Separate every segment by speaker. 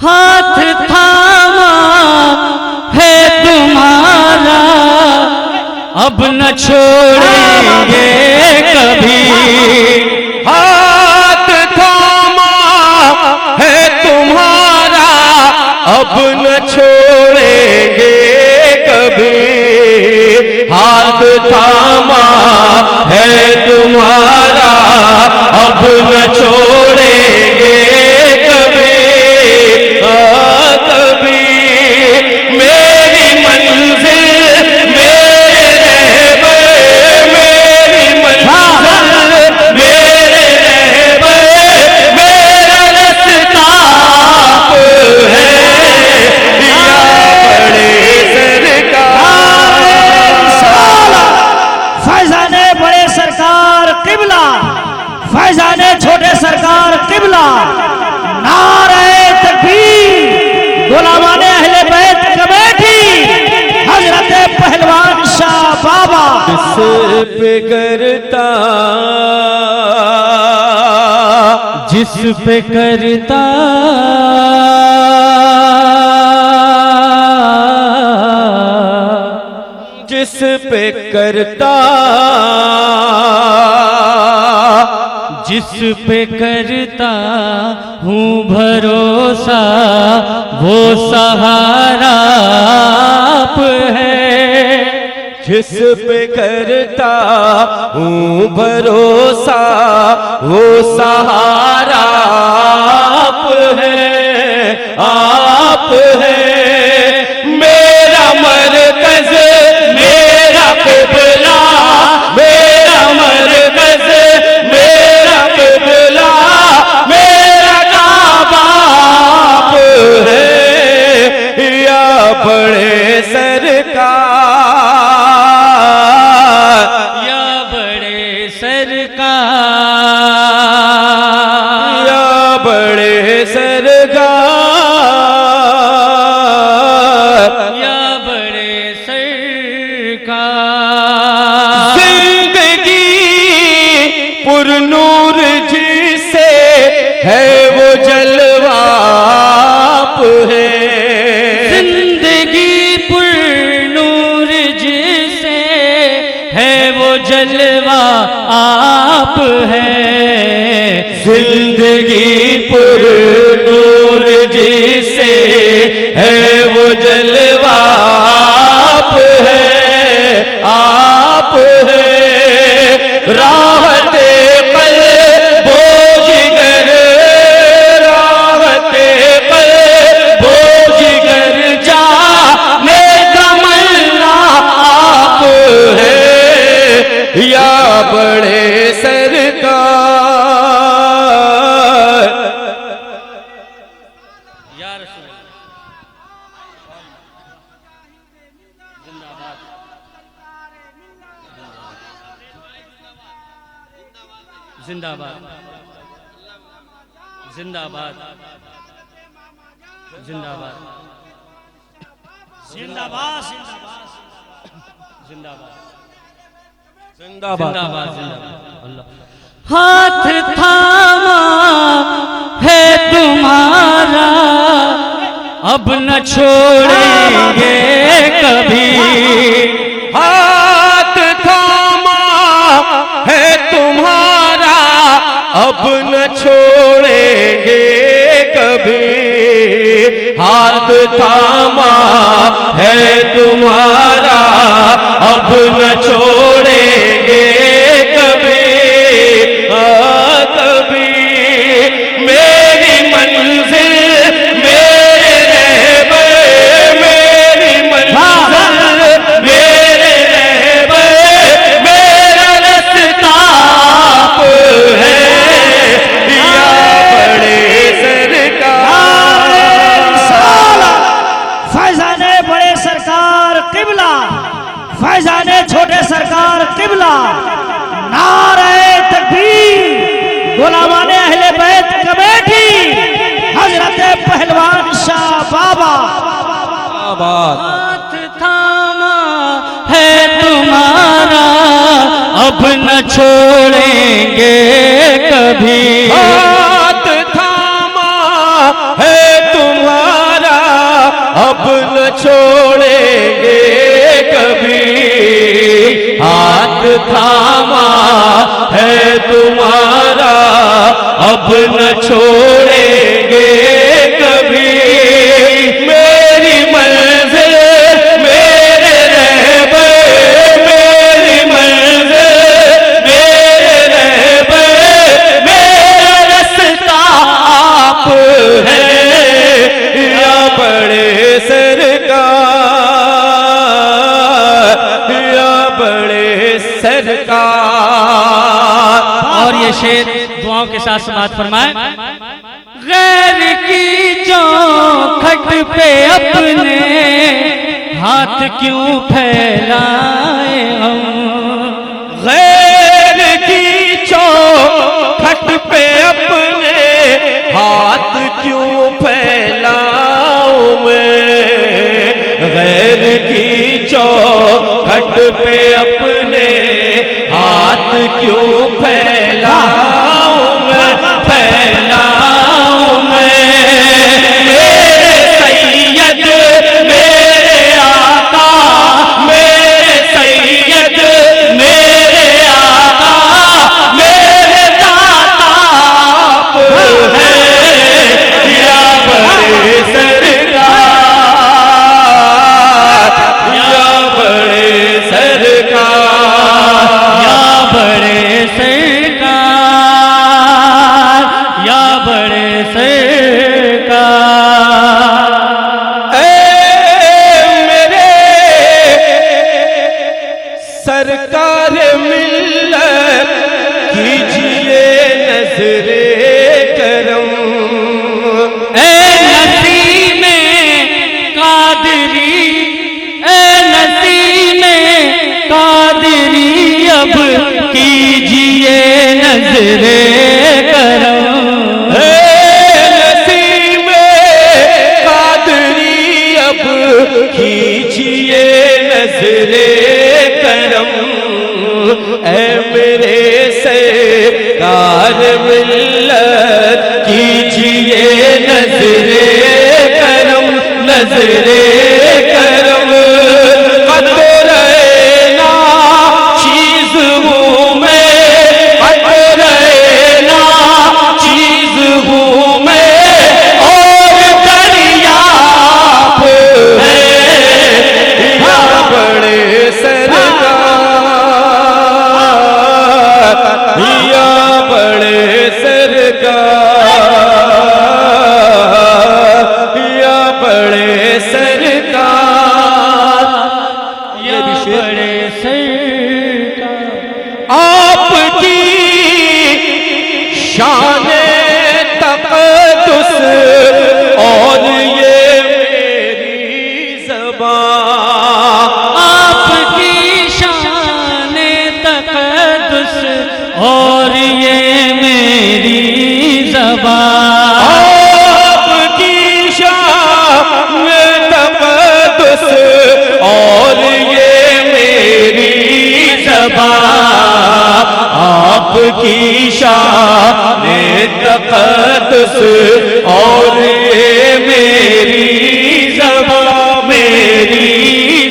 Speaker 1: हाथ थामा है तुम्हारा, अब न छोड़ेंगे कभी।
Speaker 2: हाथ थामा है तुम्हारा, अब न छोड़ेंगे कभी। हाथ थामा है तुम्हारा, अब न छोड़ेंगे कभी। कभी मेरी मंजिल मेरे रहबर, मेरी मंजिल मेरे रहबर, मेरा रास्ता है या बड़े सरकार।
Speaker 3: फैजाने बड़े सरकार किबला, फैजाने छोटे सरकार किबला। नारे तकबीर, गुलामाने अहले बैत कमेटी, हजरत पहलवान शाह बाबा।
Speaker 2: जिस पे करता,
Speaker 1: जिस पे करता
Speaker 2: जिस पे करता,
Speaker 1: जिस पे करता हूँ भरोसा, वो सहारा आप है।
Speaker 2: जिस पे करता हूँ भरोसा, वो सहारा आप है, आप है। मेरा मरकज मेरा क़िबला, मेरा मरकज मेरा क़िबला, मेरा काबा आप है या बड़े सरकार।
Speaker 1: या बड़े सरकार,
Speaker 2: या बड़े सरकार,
Speaker 1: या बड़े सरकार।
Speaker 2: जिंदगी पुरनूर जिसे है वो जलवा आप है।
Speaker 1: जिंदगी पुरनूर जिसे है वो जलवा आप है।
Speaker 2: जिंदगी पुरनूर जिसे है वो जलवा आप है, आप है। राहते पल बोझगर, राहते पल बोझगर जाने तमन्ना आप है या बड़े सरकार।
Speaker 1: या रसूल जिंदाबाद, जिंदाबाद, जिंदाबाद, जिंदाबाद,
Speaker 3: जिंदाबाद,
Speaker 1: जिंदाबाद, जिंदाबाद,
Speaker 2: जिंदाबाद,
Speaker 1: जिंदाबाद। हाथ थामा है तुम्हारा, अब न छोड़ेंगे कभी।
Speaker 2: हाथ थामा है तुम्हारा, अब न छोड़ेंगे कभी। हाथ थामा है तुम्हारा, अब न छोड़ेंगे कभी। कभी मेरी मंजिल मेरे रहबर, मेरी मंजिल मेरे रहबर, मेरा रास्ता आप है या बड़े सरकार।
Speaker 3: फैजाने बड़े सरकार किबला, फैजाने छोटे सरकार किबला। नारे तकबीर, गुलामाने अहले बैत कमेटी, हजरत पहलवान शाह बाबा।
Speaker 1: हाथ थामा है तुम्हारा, अब न छोड़ेंगे कभी।
Speaker 2: हाथ थामा है तुम्हारा, थामा है तुम्हारा, अब न छोड़ेंगे कभी। मेरी मंजिल मेरे रहबर, मेरी मंजिल मेरे रहबर, मेरा रास्ता आप है या बड़े सरकार, या बड़े सरकार।
Speaker 1: और ये शेर दुआओं के साथ समाप्त फरमाए। गैर की चौखट पे अपने हाथ क्यों फैलाए हम,
Speaker 2: गैर की चौखट पे अपने हाथ क्यों फैलाऊं मैं, गैर की चौखट पे अपने हाथ क्यों फैलाऊं मैं, फैलाऊं मैं। मेरे सैयद मेरे आका, मेरे सैयद मेरे आका, मेरे दाता आप हैं या बड़े सरकार, या बड़े सरकार,
Speaker 1: या बड़े सरकार, या बड़े सरकार।
Speaker 2: ए मेरे सरकार मिल्लत कीजिए नजरे करम।
Speaker 1: ए नसीमे कादरी, ए नसीमे कादरी, अब कीजिए नजरे करम।
Speaker 2: ए नसीमे कादरी, अब कीजिए नजरे करम। ए मेरे सरकार मिल्लत कीजिए नजरे करम, नजरे करम। कतरे ना चीज हूँ मैं, कतरे ना चीज हूँ मैं, और दरिया है या बड़े सरकार, या बड़े सरकार, या बड़े सरकार।
Speaker 1: या बड़े सरकार।
Speaker 2: आपकी शान तक़द्दुस और ये मेरी ज़बान,
Speaker 1: आपकी शान तक़द्दुस और ये मेरी ज़बान।
Speaker 2: आपकी शान तक़द्दुस और ये मेरी ज़बान, आपकी शान तक़द्दुस और ये मेरी ज़बान, मेरी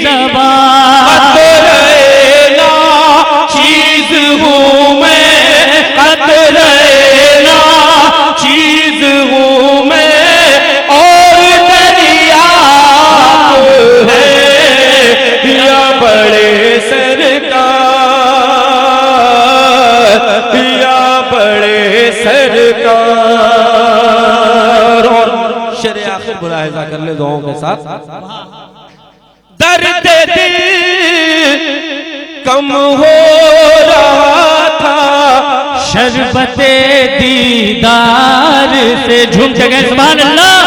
Speaker 1: ज़बान।
Speaker 2: कतरे ना चीज हूँ मैं, कतरे ना चीज हूँ मैं, और दरिया है या बड़े सरकार, या बड़े सरकार। और शरे आखिर मुलाहिजा कर ले दुआओं के साथ। दर्द दिल कम हो रहा था,
Speaker 1: शरबते दीदार से। झूम के गए सुभान अल्लाह।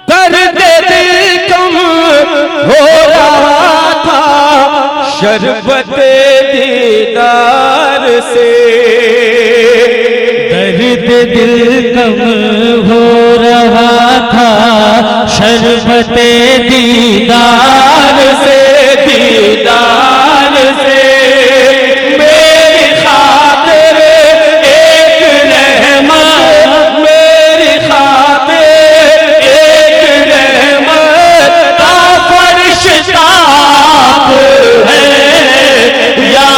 Speaker 2: दर्द दिल कम हो रहा था, शरबते दीदार से।
Speaker 1: दर्द दिल कम हो रहा था, शरबते दीदार
Speaker 2: से, दीदार से। मेरी खातिर एक रहमत, मेरी खातिर एक रहमत का फरिश्ता आप है या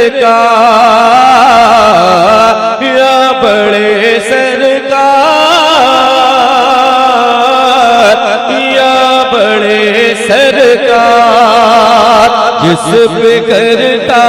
Speaker 2: सरकार, या बड़े सरकार, या बड़े सरकार, जिस पे करता